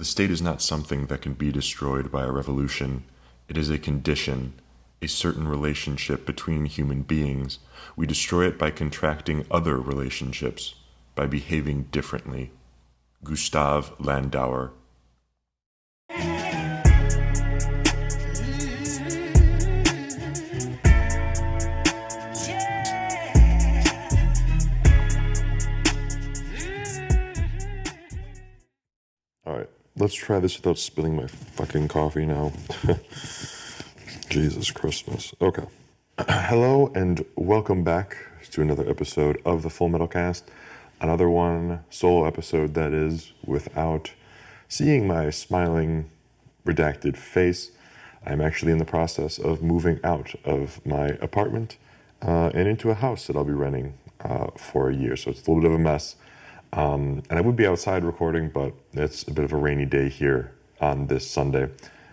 state is not something that can be destroyed by a revolution. It is a condition, a certain relationship between human beings. We destroy it by contracting other relationships, by behaving differently. Gustav Landauer. Alright, let's try this without spilling my fucking coffee now. Jesus Christmas. Okay. Hello and welcome back to another episode of the Full Metal Cast. Another one, solo episode that is, without seeing my smiling, redacted face. I'm actually in the process of moving out of my apartment and into a house that I'll be renting for a year. So it's a little bit of a mess. And I would be outside recording, but it's a bit of a rainy day here on this Sunday.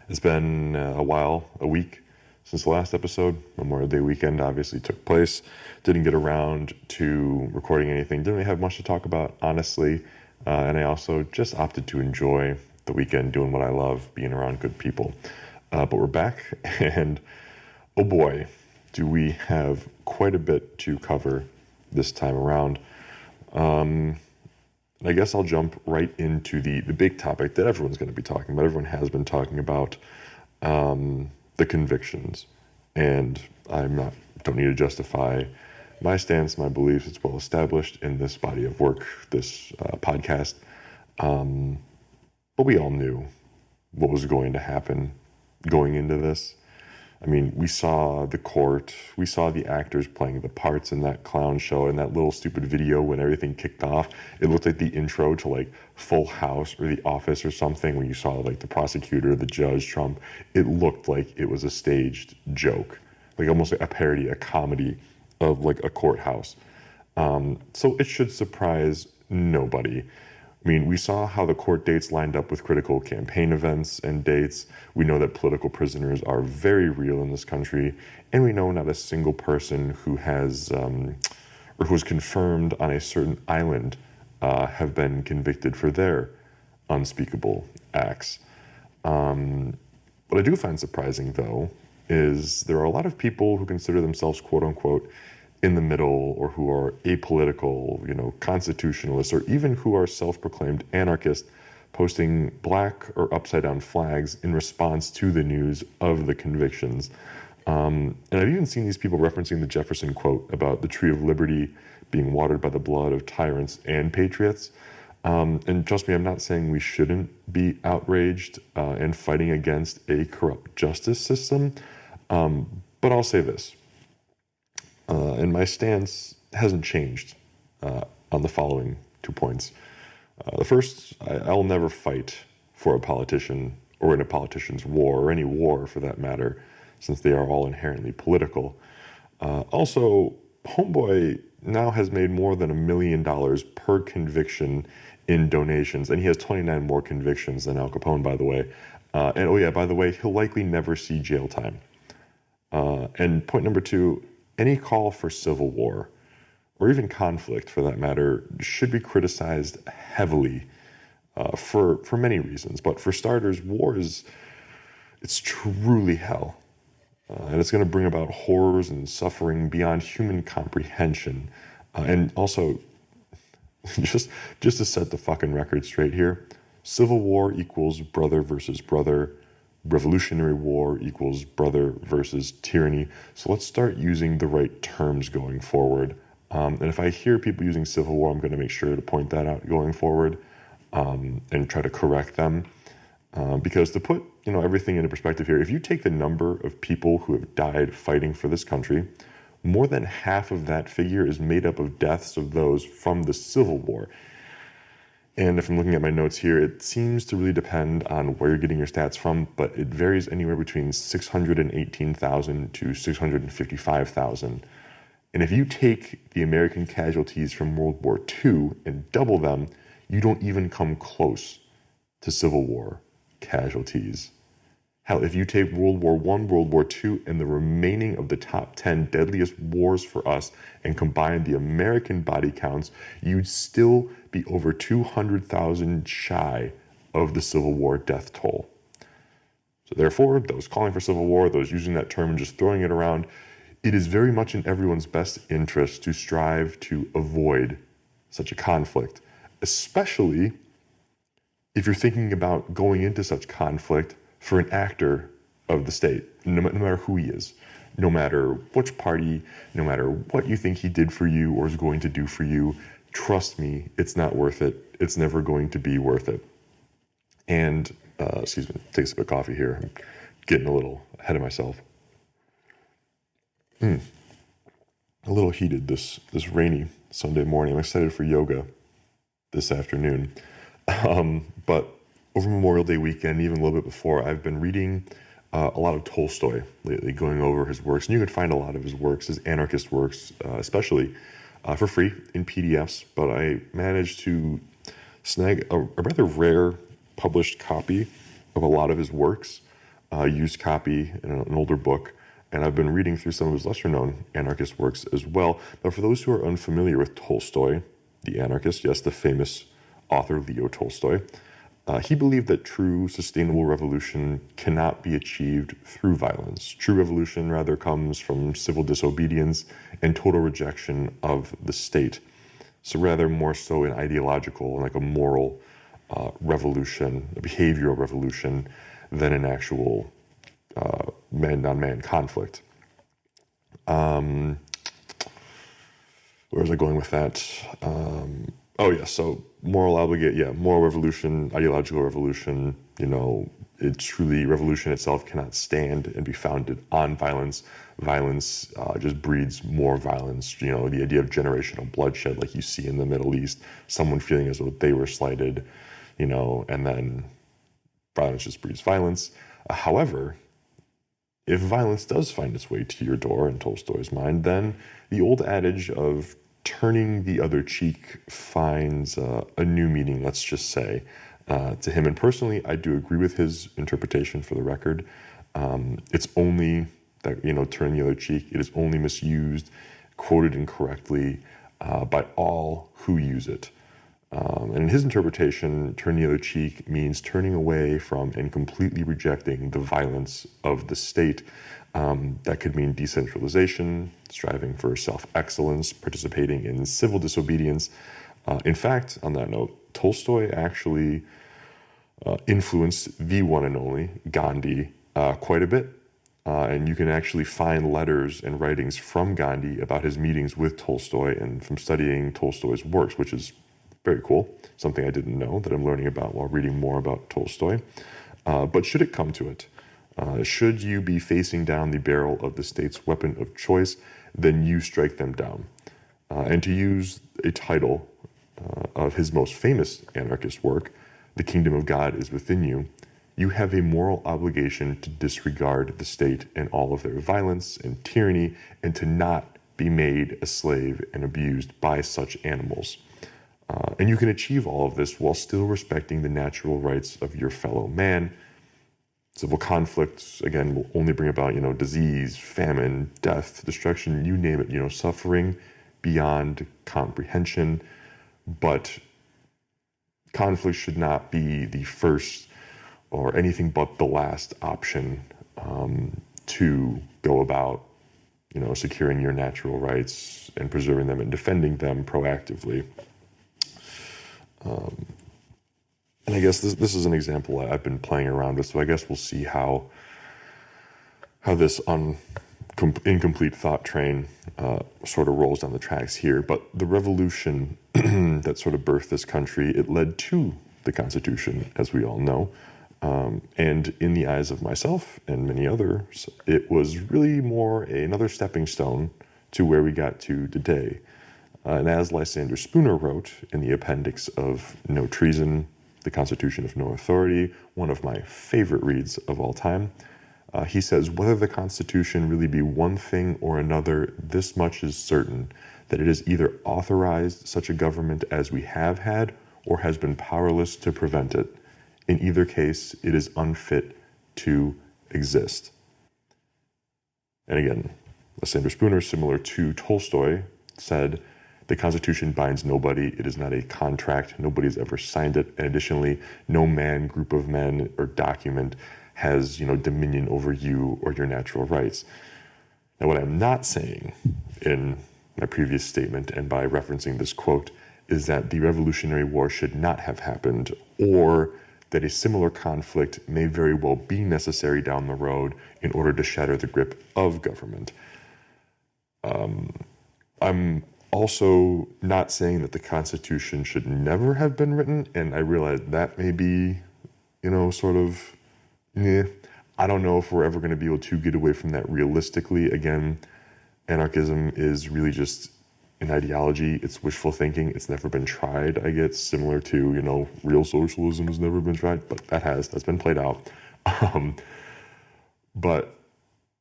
It's been a while, a week, since the last episode. Memorial Day weekend obviously took place. Didn't get around to recording anything. Didn't really have much to talk about, honestly. And I also just opted to enjoy the weekend doing what I love, being around good people. But we're back, and oh boy, do we have quite a bit to cover this time around. I guess I'll jump right into the big topic that everyone's going to be talking about. Everyone has been talking about the convictions. And don't need to justify my stance, my beliefs. It's well established in this body of work, this podcast. But we all knew what was going to happen going into this. I mean, we saw the court, we saw the actors playing the parts in that clown show, and that little stupid video when everything kicked off. It looked like the intro to like Full House or The Office or something, when you saw like the prosecutor, the judge, Trump. It looked like it was a staged joke, like almost like a parody, a comedy of like a courthouse. So it should surprise nobody. I mean, we saw how the court dates lined up with critical campaign events and dates. We know that political prisoners are very real in this country, and we know not a single person who has, or who was confirmed on a certain island, have been convicted for their unspeakable acts. What I do find surprising, though, is there are a lot of people who consider themselves, quote unquote, in the middle, or who are apolitical, constitutionalists, or even who are self-proclaimed anarchists, posting black or upside-down flags in response to the news of the convictions. And I've even seen these people referencing the Jefferson quote about the tree of liberty being watered by the blood of tyrants and patriots. And trust me, I'm not saying we shouldn't be outraged and fighting against a corrupt justice system, but I'll say this. And my stance hasn't changed on the following 2 points. The first, I'll never fight for a politician or in a politician's war, or any war for that matter, since they are all inherently political. Also, Homeboy now has made more than $1 million per conviction in donations, and he has 29 more convictions than Al Capone, by the way. And oh yeah, by the way, he'll likely never see jail time. And point number 2, any call for civil war, or even conflict for that matter, should be criticized heavily for many reasons. But for starters, it's truly hell. And it's going to bring about horrors and suffering beyond human comprehension. And also, just to set the fucking record straight here, civil war equals brother versus brother. Revolutionary war equals brother versus tyranny. So let's start using the right terms going forward. And if I hear people using civil war, I'm going to make sure to point that out going forward and try to correct them. Because to put everything into perspective here, if you take the number of people who have died fighting for this country, more than half of that figure is made up of deaths of those from the Civil War. And if I'm looking at my notes here, it seems to really depend on where you're getting your stats from, but it varies anywhere between 618,000 to 655,000. And if you take the American casualties from World War II and double them, you don't even come close to Civil War casualties. Hell, if you take World War I, World War II, and the remaining of the top 10 deadliest wars for us and combine the American body counts, you'd still be over 200,000 shy of the Civil War death toll. So therefore, those calling for civil war, those using that term and just throwing it around, it is very much in everyone's best interest to strive to avoid such a conflict, especially if you're thinking about going into such conflict for an actor of the state, no matter who he is, no matter which party, no matter what you think he did for you or is going to do for you, trust me, it's not worth it. It's never going to be worth it. And, excuse me, take a sip of coffee here. I'm getting a little ahead of myself. A little heated this rainy Sunday morning. I'm excited for yoga this afternoon. But over Memorial Day weekend, even a little bit before, I've been reading a lot of Tolstoy lately, going over his works. And you can find a lot of his works, his anarchist works, especially for free in PDFs. But I managed to snag a rather rare published copy of a lot of his works, used copy in an older book. And I've been reading through some of his lesser-known anarchist works as well. But for those who are unfamiliar with Tolstoy, the anarchist, yes, the famous author Leo Tolstoy, he believed that true sustainable revolution cannot be achieved through violence. True revolution rather comes from civil disobedience and total rejection of the state. So rather more so an ideological, like a moral revolution, a behavioral revolution, than an actual man-on-man conflict. Where was I going with that? So moral revolution, ideological revolution, it's truly, revolution itself cannot stand and be founded on violence. Violence just breeds more violence. The idea of generational bloodshed, like you see in the Middle East, someone feeling as though they were slighted, and then violence just breeds violence. However, if violence does find its way to your door, in Tolstoy's mind, then the old adage of turning the other cheek finds a new meaning, let's just say, to him. And personally, I do agree with his interpretation, for the record. It's only that, turning the other cheek, it is only misused, quoted incorrectly by all who use it. And in his interpretation, turn the other cheek means turning away from and completely rejecting the violence of the state. That could mean decentralization, striving for self-excellence, participating in civil disobedience. In fact, on that note, Tolstoy actually influenced the one and only Gandhi quite a bit. And you can actually find letters and writings from Gandhi about his meetings with Tolstoy and from studying Tolstoy's works, which is very cool, something I didn't know that I'm learning about while reading more about Tolstoy. But should it come to it, should you be facing down the barrel of the state's weapon of choice, then you strike them down. And to use a title of his most famous anarchist work, The Kingdom of God is Within You, you have a moral obligation to disregard the state and all of their violence and tyranny, and to not be made a slave and abused by such animals. And you can achieve all of this while still respecting the natural rights of your fellow man. Civil conflicts, again, will only bring about, disease, famine, death, destruction, you name it, suffering beyond comprehension. But conflict should not be the first or anything but the last option to go about, securing your natural rights and preserving them and defending them proactively. And I guess this is an example I've been playing around with, so I guess we'll see how this incomplete thought train sort of rolls down the tracks here. But the revolution that sort of birthed this country, it led to the Constitution, as we all know. And in the eyes of myself and many others, it was really more another stepping stone to where we got to today. And as Lysander Spooner wrote in the appendix of No Treason, The Constitution of No Authority, one of my favorite reads of all time, he says, whether the Constitution really be one thing or another, this much is certain, that it has either authorized such a government as we have had, or has been powerless to prevent it. In either case, it is unfit to exist. And again, Lysander Spooner, similar to Tolstoy, said, The Constitution binds nobody. It is not a contract. Nobody's ever signed it. And additionally, no man, group of men, or document has, dominion over you or your natural rights. Now, what I'm not saying in my previous statement and by referencing this quote is that the Revolutionary War should not have happened, or that a similar conflict may very well be necessary down the road in order to shatter the grip of government. I'm also not saying that the Constitution should never have been written, and I realize that may be, sort of, I don't know if we're ever going to be able to get away from that realistically. Again, anarchism is really just an ideology. It's wishful thinking. It's never been tried, I guess, similar to, real socialism has never been tried, but that's been played out. But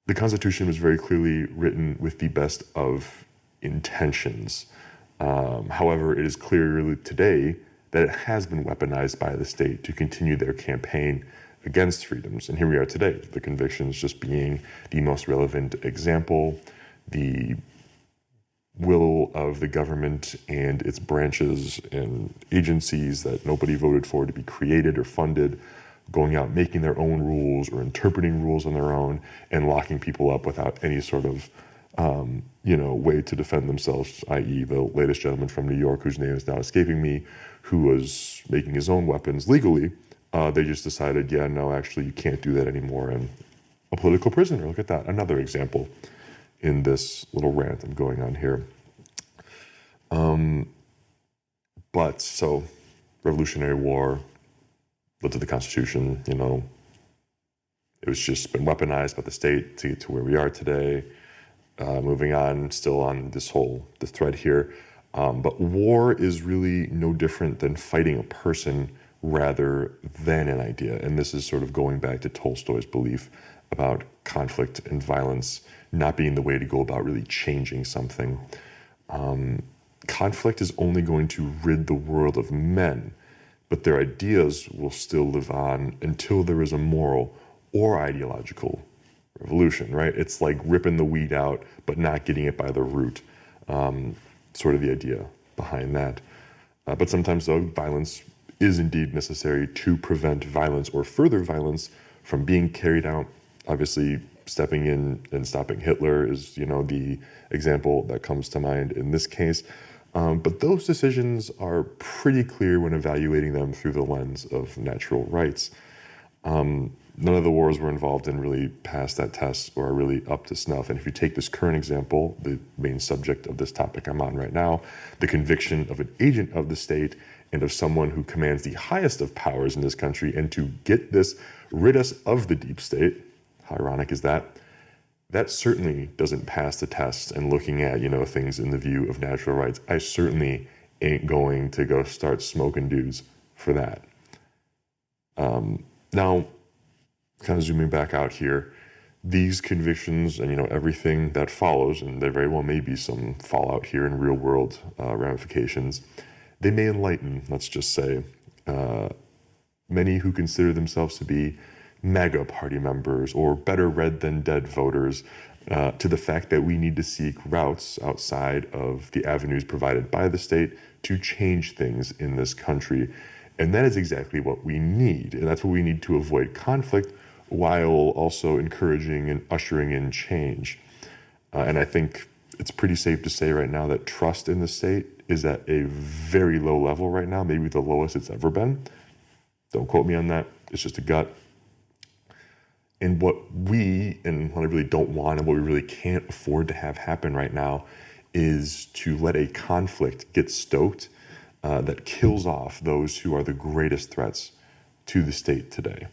the Constitution was very clearly written with the best of intentions. However, it is clear today that it has been weaponized by the state to continue their campaign against freedoms. And here we are today, the convictions just being the most relevant example, the will of the government and its branches and agencies that nobody voted for to be created or funded, going out making their own rules or interpreting rules on their own and locking people up without any sort of way to defend themselves, i.e. the latest gentleman from New York, whose name is now escaping me, who was making his own weapons legally. They just decided, no, actually you can't do that anymore, and a political prisoner. Look at that, another example in this little rant I'm going on here. But so Revolutionary War led to the Constitution, it was just been weaponized by the state to get to where we are today. Moving on, still on the thread here. But war is really no different than fighting a person rather than an idea. And this is sort of going back to Tolstoy's belief about conflict and violence not being the way to go about really changing something. Conflict is only going to rid the world of men, but their ideas will still live on until there is a moral or ideological revolution, right? It's like ripping the weed out, but not getting it by the root. Sort of the idea behind that. But sometimes, though, violence is indeed necessary to prevent violence or further violence from being carried out. Obviously, stepping in and stopping Hitler is, the example that comes to mind in this case. But those decisions are pretty clear when evaluating them through the lens of natural rights. None of the wars we're involved in really pass that test or are really up to snuff. And if you take this current example, the main subject of this topic I'm on right now, the conviction of an agent of the state and of someone who commands the highest of powers in this country, and to get this, rid us of the deep state, how ironic is that? That certainly doesn't pass the test. And looking at, things in the view of natural rights, I certainly ain't going to go start smoking dudes for that. Now, kind of zooming back out here, these convictions and, everything that follows, and there very well may be some fallout here in real world ramifications, they may enlighten, let's just say, many who consider themselves to be MAGA party members or better read than dead voters to the fact that we need to seek routes outside of the avenues provided by the state to change things in this country. And that is exactly what we need. And that's what we need to avoid conflict while also encouraging and ushering in change. And I think it's pretty safe to say right now that trust in the state is at a very low level right now, maybe the lowest it's ever been. Don't quote me on that. It's just a gut. And what I really don't want and what we really can't afford to have happen right now is to let a conflict get stoked that kills off those who are the greatest threats to the state today.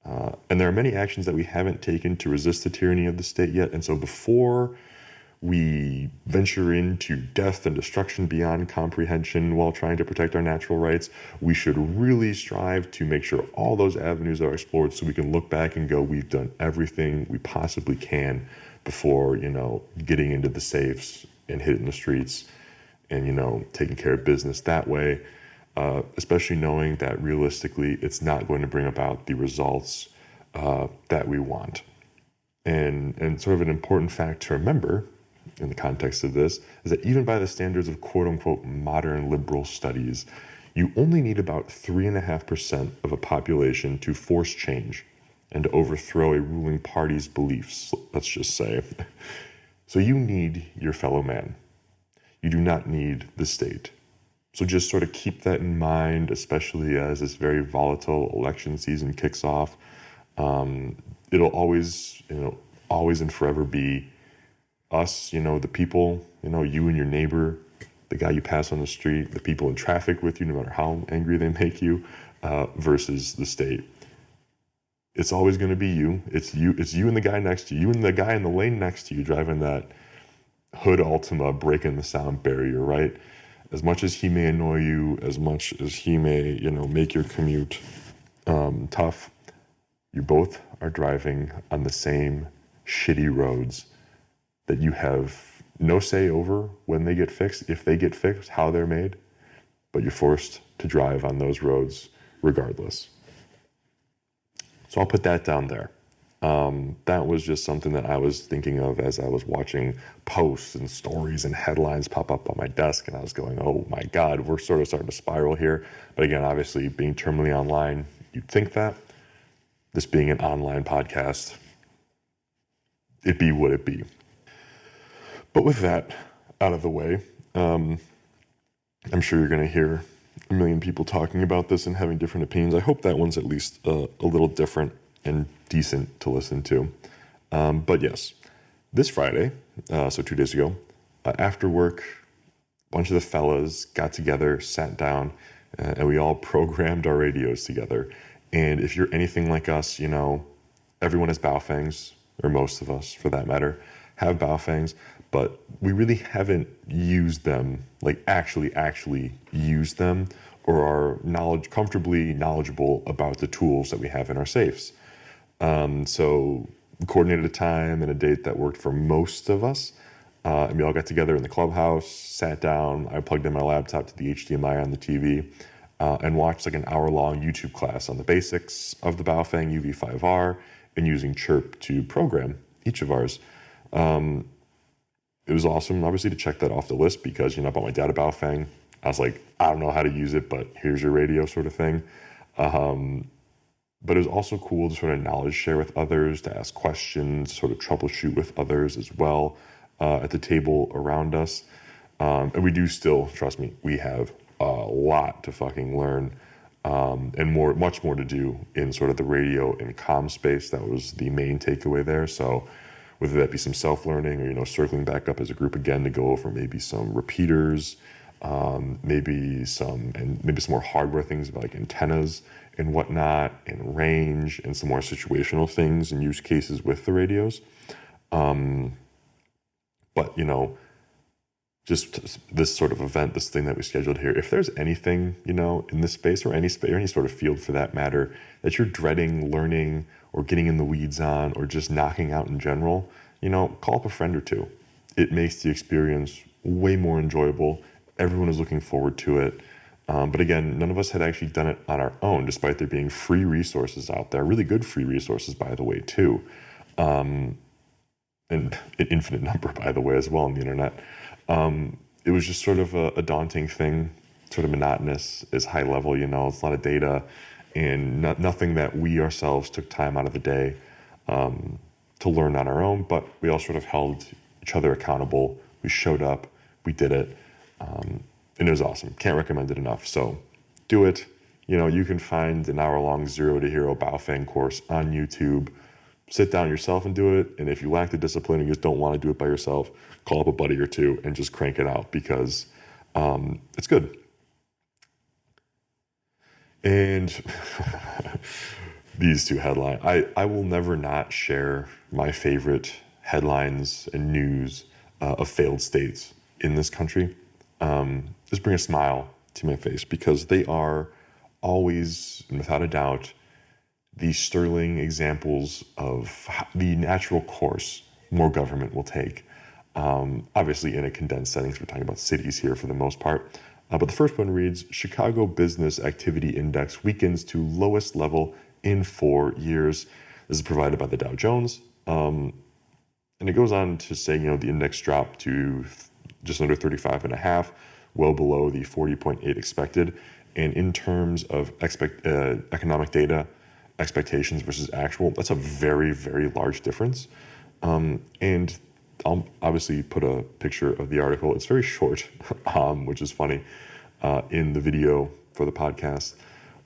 And there are many actions that we haven't taken to resist the tyranny of the state yet. And so before we venture into death and destruction beyond comprehension while trying to protect our natural rights, we should really strive to make sure all those avenues are explored so we can look back and go, we've done everything we possibly can before, getting into the safes and hitting the streets and, taking care of business that way, especially knowing that realistically it's not going to bring about the results that we want. And sort of an important fact to remember in the context of this is that even by the standards of quote unquote modern liberal studies, you only need about 3.5% of a population to force change and to overthrow a ruling party's beliefs, let's just say. So you need your fellow man. You do not need the state. So just sort of keep that in mind, especially as this very volatile election season kicks off. It'll always, always and forever be us, the people, you and your neighbor, the guy you pass on the street, the people in traffic with you, no matter how angry they make you, versus the state. It's always going to be you. It's you and the guy next to you, and the guy in the lane next to you driving that hood Altima, breaking the sound barrier, right? As much as he may annoy you, as much as he may, make your commute tough, you both are driving on the same shitty roads that you have no say over when they get fixed, if they get fixed, how they're made, but you're forced to drive on those roads regardless. So I'll put that down there. That was just something that I was thinking of as I was watching posts and stories and headlines pop up on my desk, and I was going, oh my God, we're sort of starting to spiral here. But again, obviously being terminally online, you'd think that. This being an online podcast, it be what it be. But with that out of the way, I'm sure you're going to hear a million people talking about this and having different opinions. I hope that one's at least a little different and decent to listen to. But yes, this Friday, so 2 days ago, after work, a bunch of the fellas got together, sat down, and we all programmed our radios together. And if you're anything like us, everyone has Baofangs, or most of us for that matter, have Baofangs, but we really haven't used them, like actually used them, or are comfortably knowledgeable about the tools that we have in our safes. So coordinated a time and a date that worked for most of us. And we all got together in the clubhouse, sat down, I plugged in my laptop to the HDMI on the TV, and watched like an hour-long YouTube class on the basics of the Baofeng UV5R and using Chirp to program each of ours. It was awesome, obviously, to check that off the list because, I bought my dad a Baofeng. I was like, I don't know how to use it, but here's your radio sort of thing. But it was also cool to sort of knowledge share with others, to ask questions, sort of troubleshoot with others as well at the table around us. And we do still, trust me, we have a lot to fucking learn and much more to do in sort of the radio and comm space. That was the main takeaway there. So whether that be some self-learning or, circling back up as a group again to go over maybe some repeaters, maybe some more hardware things about like antennas and whatnot, and range, and some more situational things and use cases with the radios. But, just this sort of event, this thing that we scheduled here, if there's anything, in this space or any sort of field for that matter, that you're dreading learning or getting in the weeds on or just knocking out in general, call up a friend or two. It makes the experience way more enjoyable. Everyone is looking forward to it. But again, none of us had actually done it on our own, despite there being free resources out there, really good free resources, by the way, too. And an infinite number, by the way, as well on the internet. It was just sort of a daunting thing, sort of monotonous, is high level, it's a lot of data and nothing that we ourselves took time out of the day to learn on our own, but we all sort of held each other accountable. We showed up, we did it, and it was awesome. Can't recommend it enough. So do it. You can find an hour-long Zero to Hero Baofeng course on YouTube. Sit down yourself and do it. And if you lack the discipline and you just don't want to do it by yourself, call up a buddy or two and just crank it out because it's good. And these two headlines, I will never not share my favorite headlines and news of failed states in this country. Just bring a smile to my face because they are always, and without a doubt, the sterling examples of the natural course more government will take. Obviously in a condensed setting, so we're talking about cities here for the most part. But the first one reads, Chicago Business Activity Index weakens to lowest level in 4 years. This is provided by the Dow Jones. And And it goes on to say, the index dropped to just under 35.5, well below the 40.8 expected. And in terms of economic data, expectations versus actual, that's a very, very large difference. And I'll obviously put a picture of the article. It's very short, which is funny, in the video for the podcast.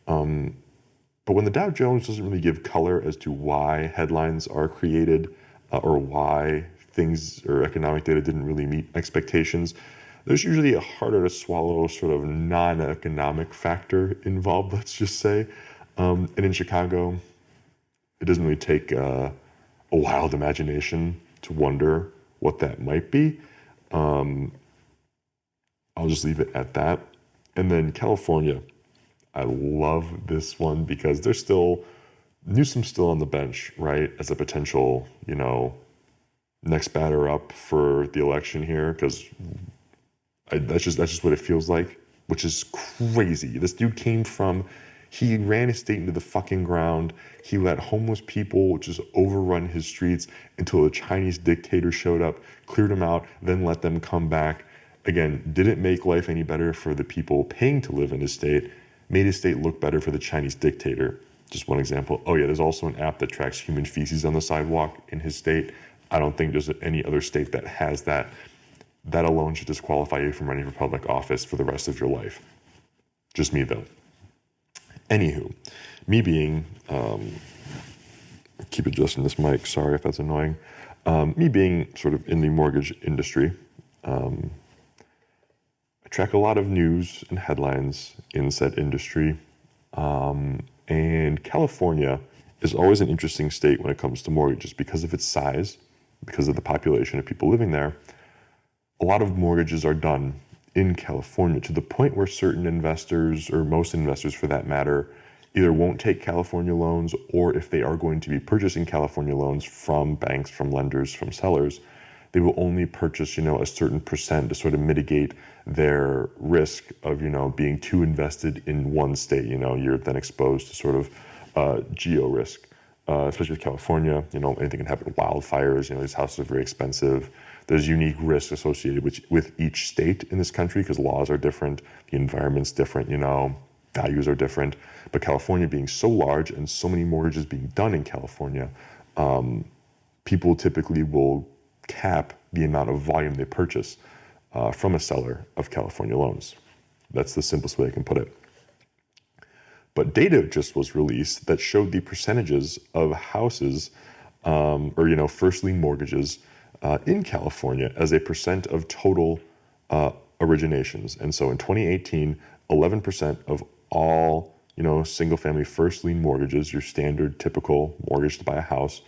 But when the Dow Jones doesn't really give color as to why headlines are created or why things or economic data didn't really meet expectations, there's usually a harder to swallow sort of non-economic factor involved, let's just say. And in Chicago, it doesn't really take a wild imagination to wonder what that might be. I'll just leave it at that. And then California, I love this one because there's still Newsom's still on the bench, right, as a potential, next batter up for the election here, because that's just what it feels like, which is crazy. This dude he ran his state into the fucking ground. He let homeless people just overrun his streets until a Chinese dictator showed up, cleared them out, then let them come back. Again, didn't make life any better for the people paying to live in his state, made his state look better for the Chinese dictator. Just one example. Oh yeah, there's also an app that tracks human feces on the sidewalk in his state. I don't think there's any other state that has that. That alone should disqualify you from running for public office for the rest of your life. Just me though. Anywho, me being, keep adjusting this mic, sorry if that's annoying. Me being sort of in the mortgage industry, I track a lot of news and headlines in said industry. And California is always an interesting state when it comes to mortgages because of its size, because of the population of people living there. A lot of mortgages are done in California to the point where certain investors, or most investors for that matter, either won't take California loans, or if they are going to be purchasing California loans from banks, from lenders, from sellers, they will only purchase, a certain percent to sort of mitigate their risk of, being too invested in one state. You're then exposed to sort of geo risk, especially with California. Anything can happen. Wildfires, these houses are very expensive. There's unique risks associated with each state in this country because laws are different, the environment's different, values are different. But California being so large and so many mortgages being done in California, people typically will cap the amount of volume they purchase from a seller of California loans. That's the simplest way I can put it. But data just was released that showed the percentages of houses or first lien mortgages in California as a percent of total originations. And so in 2018, 11% of all, single family first lien mortgages, your standard typical mortgage to buy a house,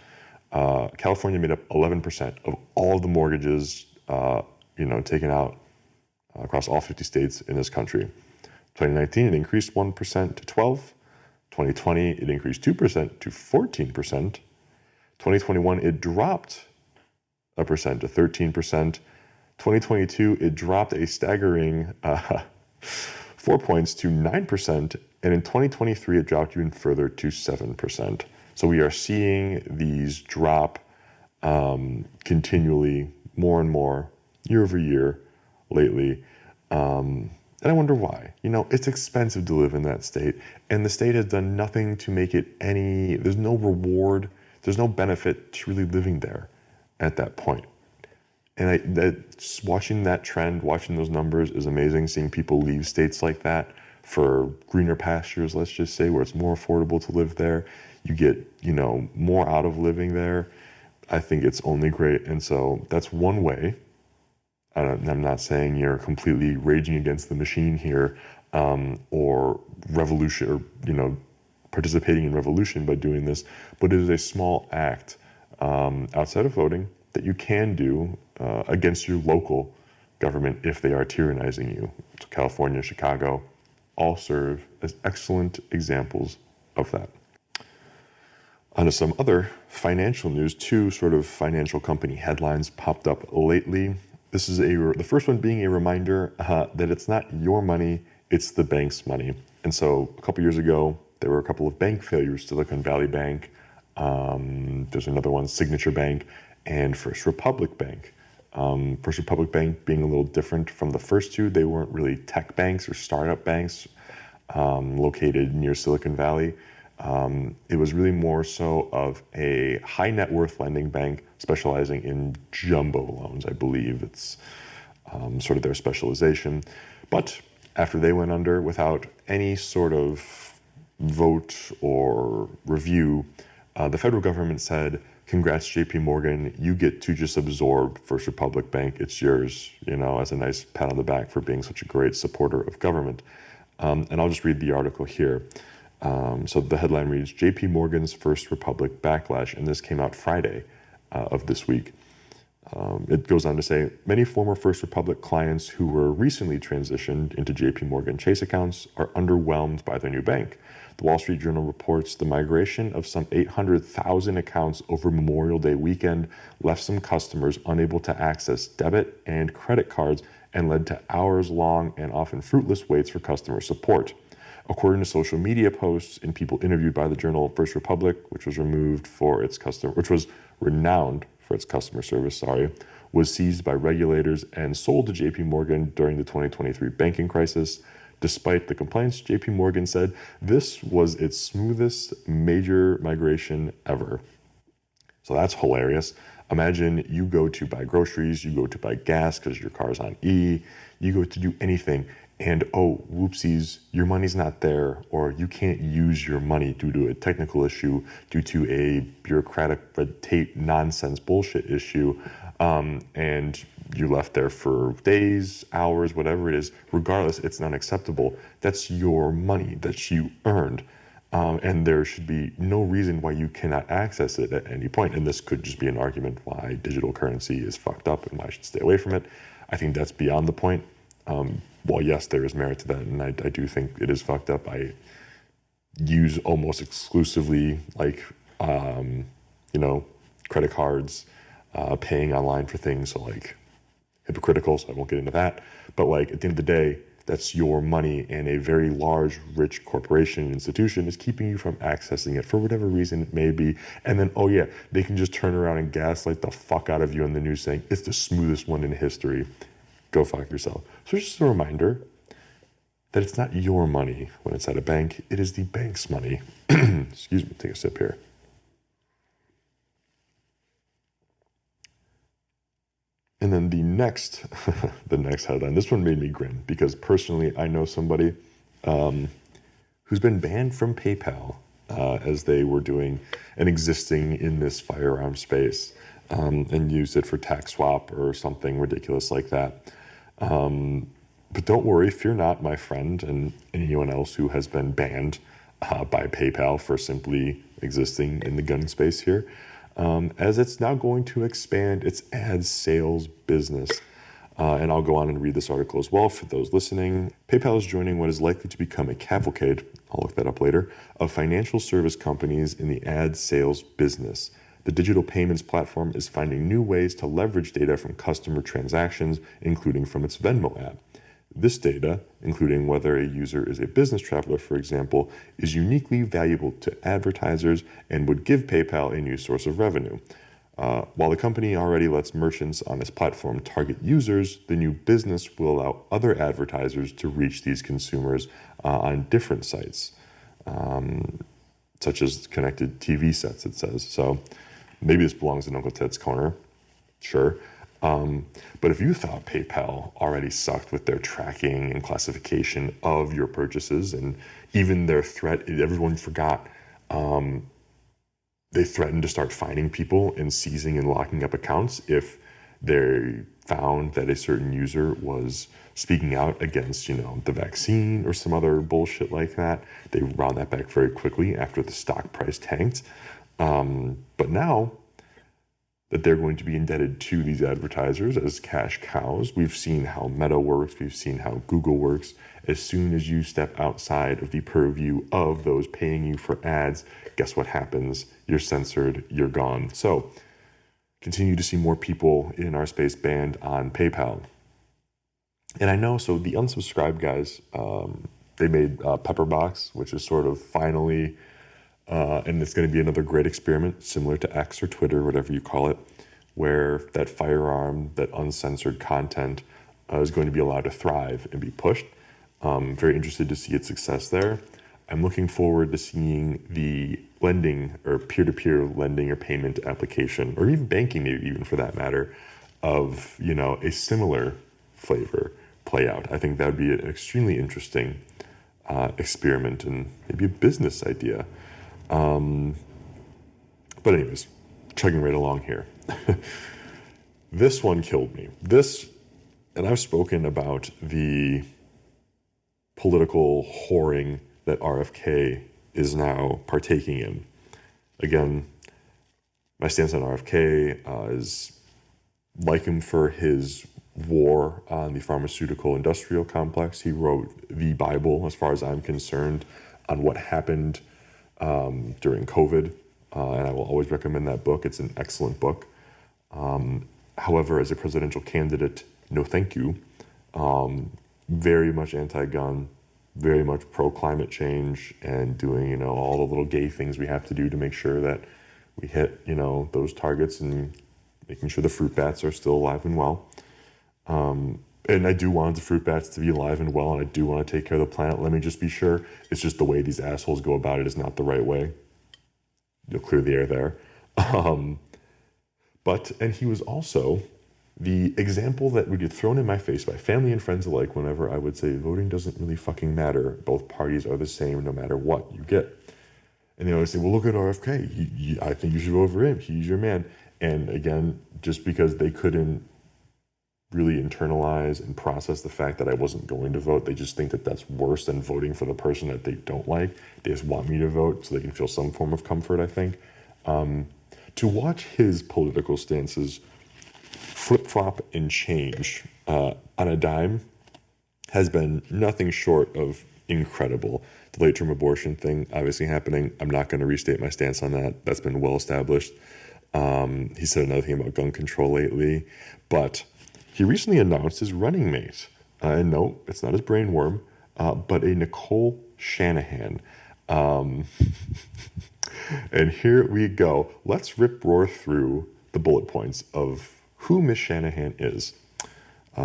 California made up 11% of all of the mortgages, taken out across all 50 states in this country. 2019, it increased 1% to 12. 2020, it increased 2% to 14%. 2021, it dropped a percent to 13%. 2022, it dropped a staggering 4 points to 9%. And in 2023, it dropped even further to 7%. So we are seeing these drop continually more and more year over year lately. And I wonder why. It's expensive to live in that state, and the state has done nothing to make it there's no reward, there's no benefit to really living there at that point. And watching that trend, watching those numbers is amazing, seeing people leave states like that for greener pastures, let's just say, where it's more affordable to live there. You get, more out of living there. I think it's only great. And so that's one way. I'm not saying you're completely raging against the machine here, or revolution, or participating in revolution by doing this, but it is a small act outside of voting that you can do against your local government if they are tyrannizing you. So California, Chicago, all serve as excellent examples of that. On to some other financial news. Two sort of financial company headlines popped up lately. This is the first one being a reminder that it's not your money, it's the bank's money. And so a couple years ago, there were a couple of bank failures, Silicon Valley Bank. There's another one, Signature Bank. and First Republic Bank. First Republic Bank being a little different from the first two. They weren't really tech banks or startup banks located near Silicon Valley. It was really more so of a high net worth lending bank specializing in jumbo loans, I believe. It's sort of their specialization. But after they went under without any sort of vote or review, the federal government said, congrats, JP Morgan, you get to just absorb First Republic Bank. It's yours, as a nice pat on the back for being such a great supporter of government. And I'll just read the article here. So the headline reads, JP Morgan's First Republic backlash, and this came out Friday of this week. It goes on to say, many former First Republic clients who were recently transitioned into JP Morgan Chase accounts are underwhelmed by their new bank. The Wall Street Journal reports the migration of some 800,000 accounts over Memorial Day weekend left some customers unable to access debit and credit cards and led to hours-long and often fruitless waits for customer support. According to social media posts and people interviewed by the journal, First Republic, which was renowned for its customer service, was seized by regulators and sold to JP Morgan during the 2023 banking crisis. Despite the complaints, JP Morgan said this was its smoothest major migration ever. So that's hilarious. Imagine you go to buy groceries, you go to buy gas because your car's on E, you go to do anything, and oh, whoopsies, your money's not there, or you can't use your money due to a technical issue, due to a bureaucratic red tape nonsense bullshit issue, and you're left there for days, hours, whatever it is. Regardless, it's not acceptable. That's your money that you earned. And there should be no reason why you cannot access it at any point. And this could just be an argument why digital currency is fucked up and why I should stay away from it. I think that's beyond the point. While yes, there is merit to that, and I do think it is fucked up. I use almost exclusively credit cards, paying online for things. So hypocritical, so I won't get into that. But at the end of the day, that's your money, and a very large, rich corporation institution is keeping you from accessing it for whatever reason it may be. And then, oh yeah, they can just turn around and gaslight the fuck out of you in the news saying it's the smoothest one in history. Go fuck yourself. So just a reminder that it's not your money when it's at a bank, it is the bank's money. Excuse me, take a sip here. And then the next headline, this one made me grin because personally I know somebody who's been banned from PayPal as they were doing and existing in this firearm space and used it for tax swap or something ridiculous like that. But don't worry, fear not, my friend, and anyone else who has been banned by PayPal for simply existing in the gun space here. As it's now going to expand its ad sales business. And I'll go on and read this article as well for those listening. PayPal is joining what is likely to become a cavalcade, I'll look that up later, of financial service companies in the ad sales business. The digital payments platform is finding new ways to leverage data from customer transactions, including from its Venmo app. This data, including whether a user is a business traveler, for example, is uniquely valuable to advertisers and would give PayPal a new source of revenue. While the company already lets merchants on its platform target users, the new business will allow other advertisers to reach these consumers on different sites, such as connected TV sets, it says. So maybe this belongs in Uncle Ted's corner, sure. But if you thought PayPal already sucked with their tracking and classification of your purchases and even their threat, everyone forgot, they threatened to start fining people and seizing and locking up accounts if they found that a certain user was speaking out against, the vaccine or some other bullshit like that. They wound that back very quickly after the stock price tanked. But now that they're going to be indebted to these advertisers as cash cows. We've seen how Meta works. We've seen how Google works. As soon as you step outside of the purview of those paying you for ads, guess what happens? You're censored. You're gone. So continue to see more people in our space banned on PayPal. And I know, so the unsubscribed guys, they made Pepperbox, which is sort of finally... and it's going to be another great experiment, similar to X or Twitter, whatever you call it, where that firearm, that uncensored content is going to be allowed to thrive and be pushed. Very interested to see its success there. I'm looking forward to seeing the lending or peer-to-peer lending or payment application, or even banking, maybe even for that matter, of, you know, a similar flavor play out. I think that would be an extremely interesting experiment and maybe a business idea. But anyways, chugging right along here. This one killed me. And I've spoken about the political whoring that RFK is now partaking in. Again, my stance on RFK is like him for his war on the pharmaceutical industrial complex. He wrote the Bible, as far as I'm concerned, on what happened during COVID. And I will always recommend that book. It's an excellent book. However, as a presidential candidate, no thank you. Very much anti-gun, very much pro-climate change, and doing, you know, all the little gay things we have to do to make sure that we hit, you know, those targets, and making sure the fruit bats are still alive and well. And I do want the fruit bats to be alive and well, and I do want to take care of the planet. Let me just be sure. It's just the way these assholes go about it is not the right way. You'll clear the air there. And he was also the example that would get thrown in my face by family and friends alike whenever I would say voting doesn't really fucking matter. Both parties are the same no matter what you get. And they always say, well, look at RFK. I think you should vote for him. He's your man. And again, just because they couldn't really internalize and process the fact that I wasn't going to vote, they just think that that's worse than voting for the person that they don't like. They just want me to vote so they can feel some form of comfort, I think. To watch his political stances flip-flop and change on a dime has been nothing short of incredible. The late-term abortion thing obviously happening. I'm not going to restate my stance on that. That's been well established. He said another thing about gun control lately, but he recently announced his running mate. And no, it's not his brainworm, but a Nicole Shanahan. And here we go. Let's rip-roar through the bullet points of who Miss Shanahan is.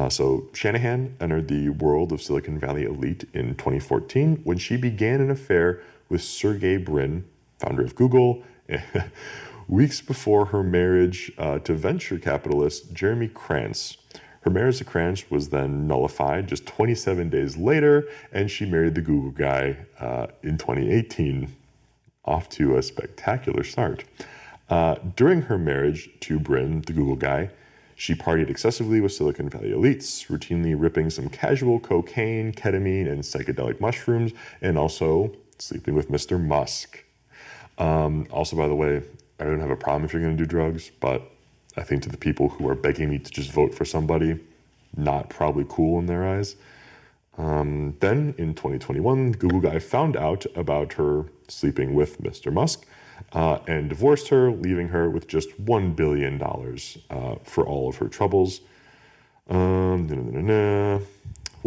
So Shanahan entered the world of Silicon Valley elite in 2014 when she began an affair with Sergey Brin, founder of Google, weeks before her marriage to venture capitalist Jeremy Krantz. Her marriage to Krantz was then nullified just 27 days later, and she married the Google guy in 2018. Off to a spectacular start. During her marriage to Brin, the Google guy, she partied excessively with Silicon Valley elites, routinely ripping some casual cocaine, ketamine, and psychedelic mushrooms, and also sleeping with Mr. Musk. Also, by the way, I don't have a problem if you're going to do drugs, but I think to the people who are begging me to just vote for somebody, not probably cool in their eyes. Then in 2021, the Google guy found out about her sleeping with Mr. Musk and divorced her, leaving her with just $1 billion for all of her troubles. While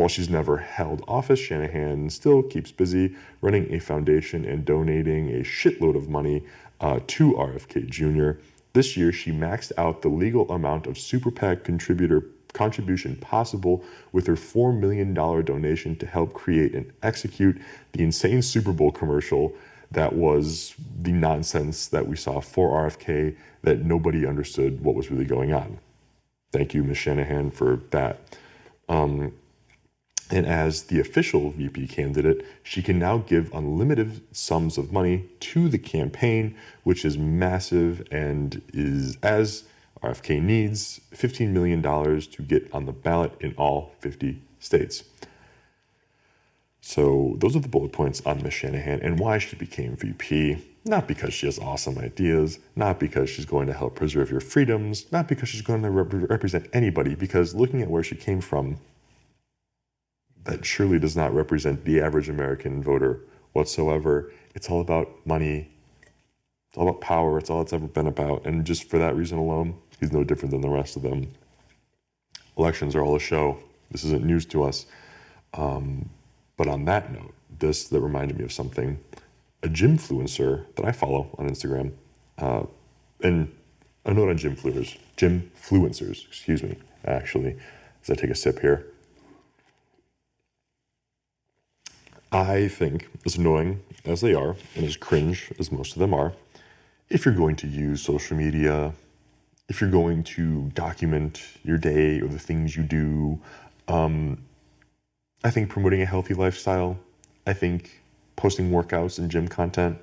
she's never held office, Shanahan still keeps busy running a foundation and donating a shitload of money to RFK Jr. This year, she maxed out the legal amount of Super PAC contribution possible with her $4 million donation to help create and execute the insane Super Bowl commercial that was the nonsense that we saw for RFK, that nobody understood what was really going on. Thank you, Ms. Shanahan, for that. And as the official VP candidate, she can now give unlimited sums of money to the campaign, which is massive and is, as RFK needs, $15 million to get on the ballot in all 50 states. So those are the bullet points on Ms. Shanahan and why she became VP. Not because she has awesome ideas, not because she's going to help preserve your freedoms, not because she's going to represent anybody, because looking at where she came from, that surely does not represent the average American voter whatsoever. It's all about money. It's all about power. It's all it's ever been about. And just for that reason alone, he's no different than the rest of them. Elections are all a show. This isn't news to us. But on that note, that reminded me of something. A gymfluencer that I follow on Instagram, and A note on gym fluencers, excuse me, actually, as I take a sip here. I think, as annoying as they are, and as cringe as most of them are, if you're going to use social media, if you're going to document your day or the things you do, I think promoting a healthy lifestyle, I think posting workouts and gym content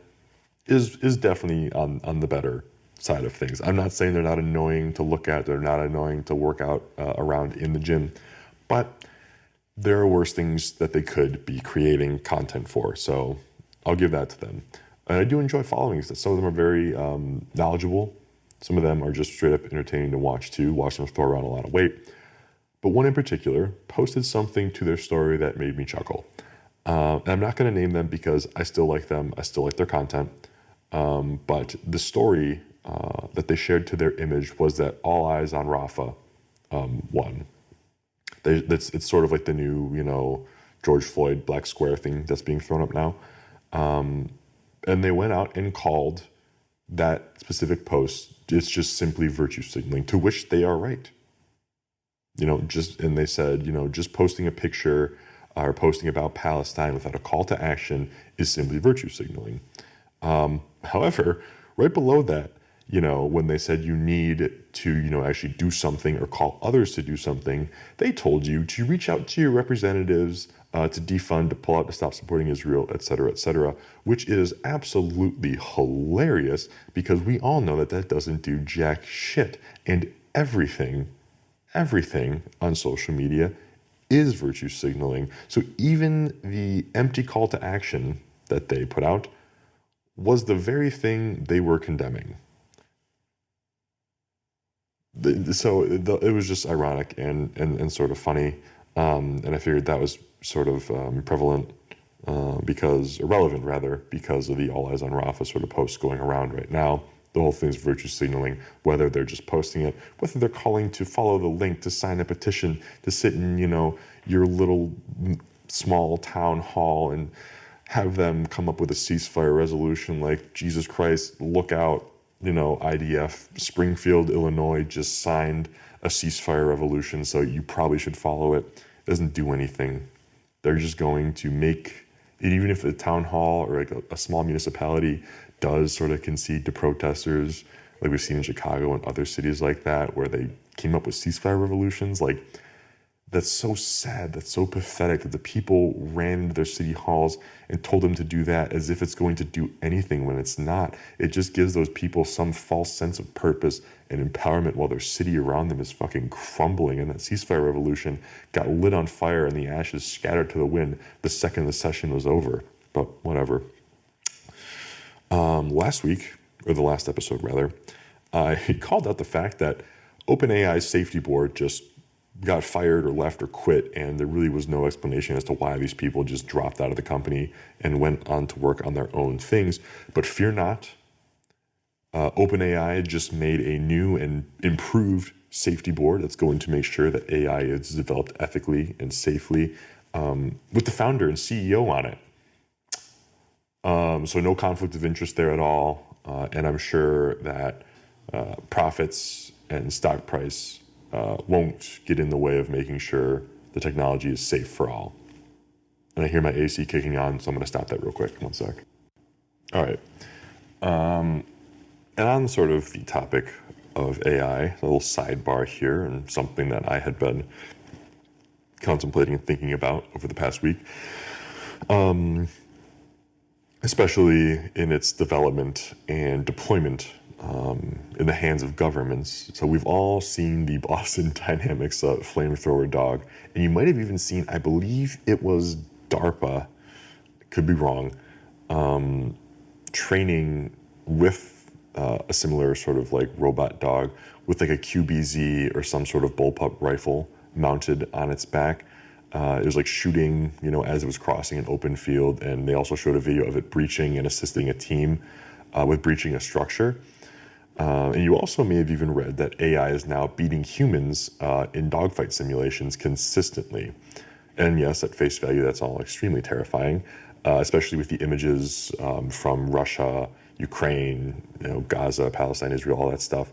is definitely on the better side of things. I'm not saying they're not annoying to look at, they're not annoying to work out around in the gym, but there are worse things that they could be creating content for. So I'll give that to them. And I do enjoy following these. Some of them are very knowledgeable. Some of them are just straight up entertaining to watch too, watch them throw around a lot of weight. But one in particular posted something to their story that made me chuckle. And I'm not going to name them because I still like them. I still like their content. But the story that they shared to their image was that all eyes on Rafa won. It's sort of like the new, George Floyd Black Square thing that's being thrown up now. And they went out and called that specific post, it's just simply virtue signaling, to which they are right. And they said, just posting a picture or posting about Palestine without a call to action is simply virtue signaling. However, right below that, when they said you need to, actually do something or call others to do something, they told you to reach out to your representatives to defund, to pull out, to stop supporting Israel, et cetera, which is absolutely hilarious because we all know that doesn't do jack shit. And everything on social media is virtue signaling. So even the empty call to action that they put out was the very thing they were condemning. It was just ironic and sort of funny. And I figured that was sort of relevant because of the All Eyes on Rafa sort of posts going around right now. The whole thing is virtue signaling, whether they're just posting it, whether they're calling to follow the link, to sign a petition, to sit in, your little small town hall and have them come up with a ceasefire resolution like, Jesus Christ, look out, IDF, Springfield, Illinois just signed a ceasefire revolution, so you probably should follow it. It doesn't do anything. They're just going to make it, even if the town hall or like a small municipality does sort of concede to protesters, like we've seen in Chicago and other cities like that, where they came up with ceasefire revolutions. Like, that's so sad, that's so pathetic that the people ran into their city halls and told them to do that as if it's going to do anything when it's not. It just gives those people some false sense of purpose and empowerment while their city around them is fucking crumbling. And that ceasefire revolution got lit on fire and the ashes scattered to the wind the second the session was over. But whatever. Last week, or the last episode rather, I called out the fact that OpenAI's safety board just got fired or left or quit, and there really was no explanation as to why these people just dropped out of the company and went on to work on their own things. But fear not, OpenAI just made a new and improved safety board that's going to make sure that AI is developed ethically and safely, with the founder and CEO on it. So no conflict of interest there at all, and I'm sure that profits and stock price won't get in the way of making sure the technology is safe for all. And I hear my AC kicking on, so I'm going to stop that real quick. One sec. All right. And on sort of the topic of AI, a little sidebar here, and something that I had been contemplating and thinking about over the past week, especially in its development and deployment in the hands of governments. So we've all seen the Boston Dynamics flamethrower dog, and you might have even seen, I believe it was DARPA, could be wrong, training with a similar sort of like robot dog with like a QBZ or some sort of bullpup rifle mounted on its back. It was like shooting, as it was crossing an open field, and they also showed a video of it breaching and assisting a team with breaching a structure. And you also may have even read that AI is now beating humans in dogfight simulations consistently. And yes, at face value, that's all extremely terrifying, especially with the images from Russia, Ukraine, Gaza, Palestine, Israel, all that stuff.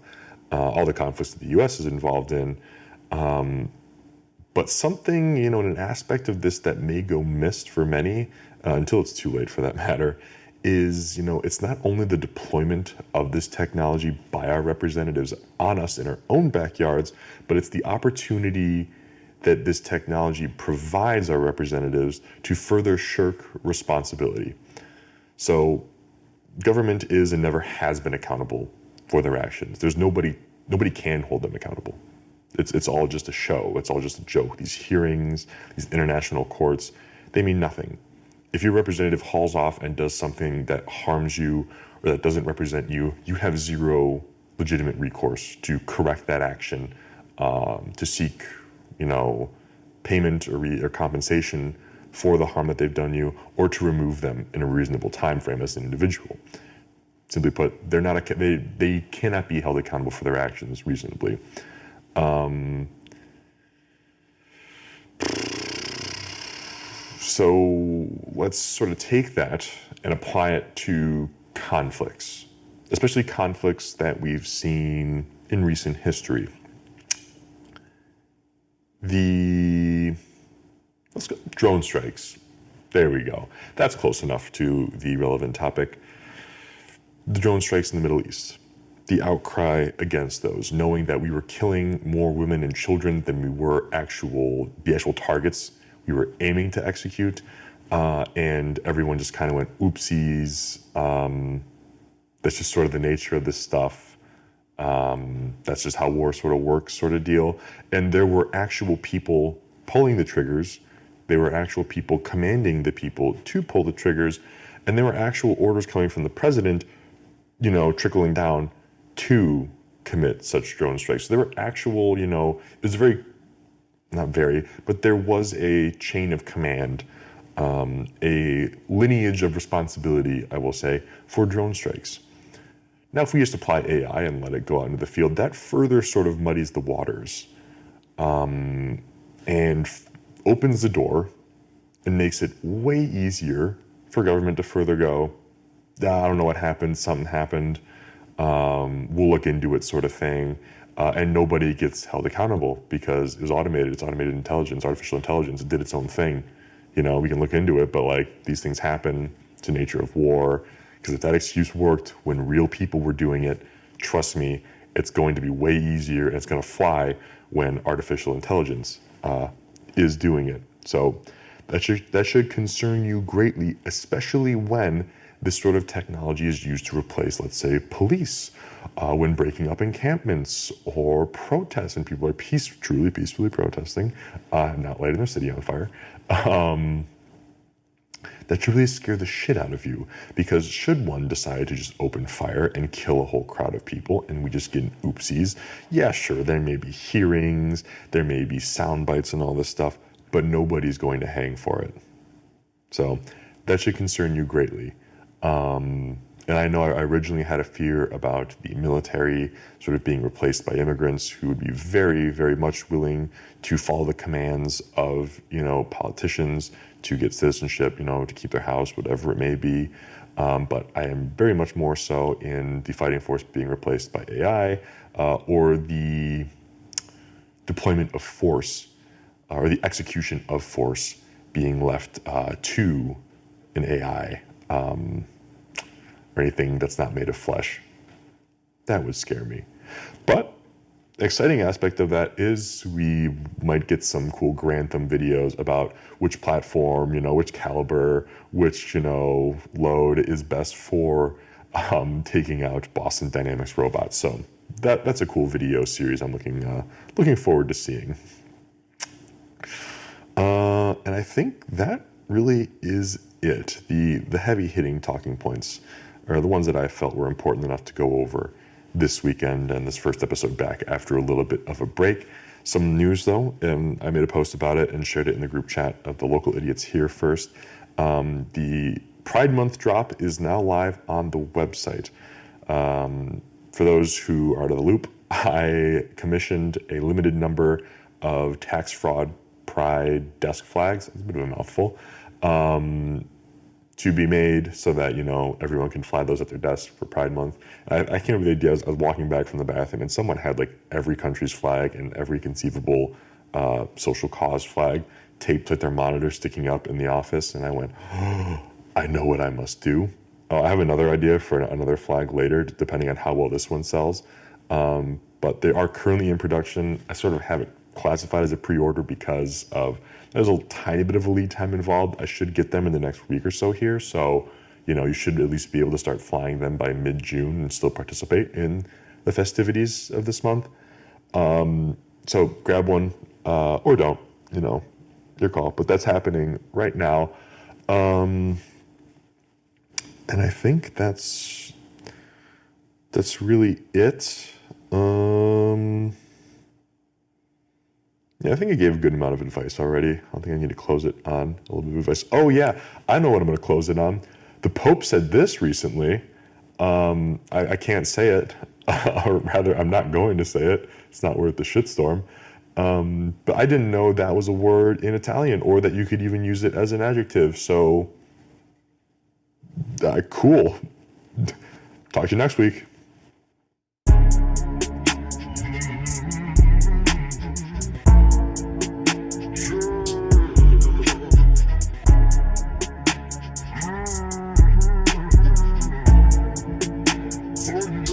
all the conflicts that the U.S. is involved in. But something, in an aspect of this that may go missed for many, until it's too late for that matter, is, it's not only the deployment of this technology by our representatives on us in our own backyards, but it's the opportunity that this technology provides our representatives to further shirk responsibility. So government is and never has been accountable for their actions. There's nobody can hold them accountable. It's all just a show. It's all just a joke. These hearings, these international courts, they mean nothing. If your representative hauls off and does something that harms you or that doesn't represent you, you have zero legitimate recourse to correct that action, to seek, payment or compensation for the harm that they've done you, or to remove them in a reasonable time frame as an individual. Simply put, they cannot be held accountable for their actions reasonably. So let's sort of take that and apply it to conflicts, especially conflicts that we've seen in recent history. Let's go, drone strikes. There we go. That's close enough to the relevant topic. The drone strikes in the Middle East. The outcry against those, knowing that we were killing more women and children than we were the actual targets we were aiming to execute, and everyone just kind of went, oopsies, that's just sort of the nature of this stuff. That's just how war sort of works, sort of deal. And there were actual people pulling the triggers. There were actual people commanding the people to pull the triggers. And there were actual orders coming from the president, trickling down to commit such drone strikes. So there were actual, it was there was a chain of command, a lineage of responsibility, I will say, for drone strikes. Now, if we just apply AI and let it go out into the field, that further sort of muddies the waters, and opens the door and makes it way easier for government to further go, I don't know what happened, something happened, we'll look into it, sort of thing. And nobody gets held accountable because it was automated. It's automated intelligence, artificial intelligence. It did its own thing. We can look into it, but these things happen. It's the nature of war. Because if that excuse worked when real people were doing it, trust me, it's going to be way easier and it's going to fly when artificial intelligence is doing it. So that should concern you greatly, especially when this sort of technology is used to replace, let's say, police when breaking up encampments or protests, and people are truly peacefully protesting, not lighting their city on fire. That should really scare the shit out of you, because should one decide to just open fire and kill a whole crowd of people and we just get oopsies, yeah, sure, there may be hearings, there may be sound bites and all this stuff, but nobody's going to hang for it. So that should concern you greatly. And I know I originally had a fear about the military sort of being replaced by immigrants who would be very, very much willing to follow the commands of, politicians to get citizenship, to keep their house, whatever it may be. But I am very much more so in the fighting force being replaced by AI, or the deployment of force, or the execution of force being left to an AI. Or anything that's not made of flesh. That would scare me. But the exciting aspect of that is we might get some cool Grantham videos about which platform, which caliber, which, load is best for taking out Boston Dynamics robots. So that's a cool video series I'm looking forward to seeing. And I think that really is it. The heavy hitting talking points are the ones that I felt were important enough to go over this weekend and this first episode back after a little bit of a break. Some news though, and I made a post about it and shared it in the group chat of the local idiots here first. The Pride Month drop is now live on the website. For those who are out of the loop, I commissioned a limited number of tax fraud Pride desk flags. It's a bit of a mouthful. to be made so that, you know, everyone can fly those at their desk for Pride Month. I can't believe the idea. I was walking back from the bathroom and someone had like every country's flag and every conceivable social cause flag taped to their monitor sticking up in the office. And I went, oh, I know what I must do. I have another idea for another flag later, depending on how well this one sells. But they are currently in production. I sort of have it classified as a pre-order because there's a tiny bit of a lead time involved. I should get them in the next week or so here. So, you know, you should at least be able to start flying them by mid-June and still participate in the festivities of this month. So grab one or don't, you know, your call. But that's happening right now. And I think that's really it. Yeah, I think I gave a good amount of advice already. I don't think I need to close it on a little bit of advice. Oh yeah, I know what I'm going to close it on. The Pope said this recently. I can't say it, or rather, I'm not going to say it. It's not worth the shitstorm. But I didn't know that was a word in Italian, or that you could even use it as an adjective. So, cool. Talk to you next week. Oh,